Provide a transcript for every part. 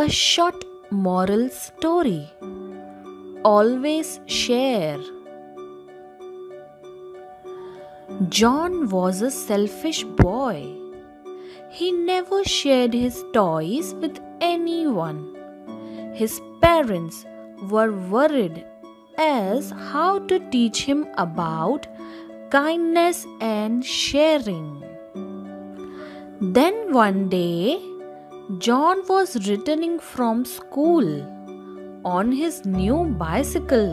A short moral story. Always share. John was a selfish boy. He never shared his toys with anyone. His parents were worried as how to teach him about kindness and sharing. Then one day, John was returning from school on his new bicycle.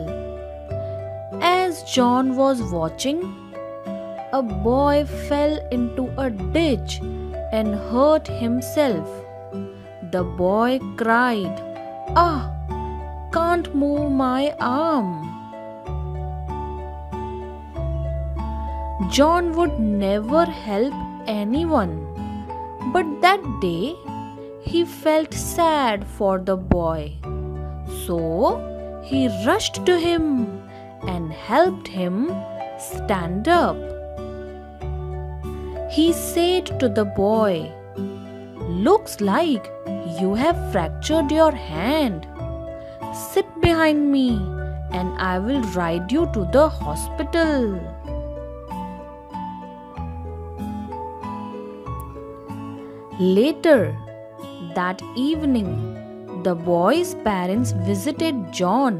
As John was watching, a boy fell into a ditch and hurt himself. The boy cried, "Ah, can't move my arm." John would never help anyone, but that day he felt sad for the boy. So he rushed to him and helped him stand up. He said to the boy, "Looks like you have fractured your hand. Sit behind me and I will ride you to the hospital." Later that evening, the boy's parents visited John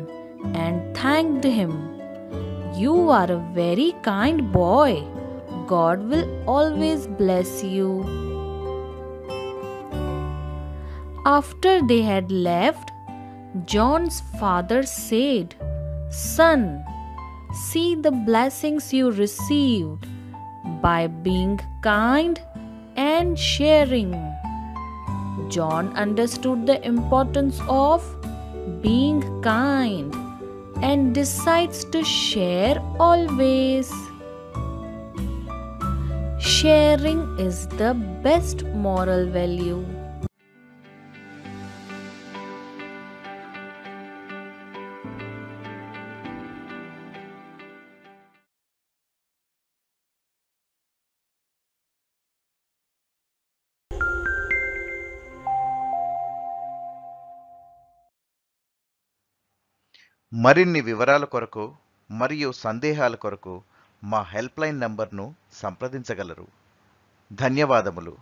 and thanked him. "You are a very kind boy. God will always bless you." After they had left, John's father said, "Son, see the blessings you received by being kind and sharing." John understood the importance of being kind and decides to share always. Sharing is the best moral value. మరిన్ని వివరాల కొరకు మరియు సందేహాల కొరకు మా help line నంబర్ను సంప్రదించగలరు. ధన్యవాదములు.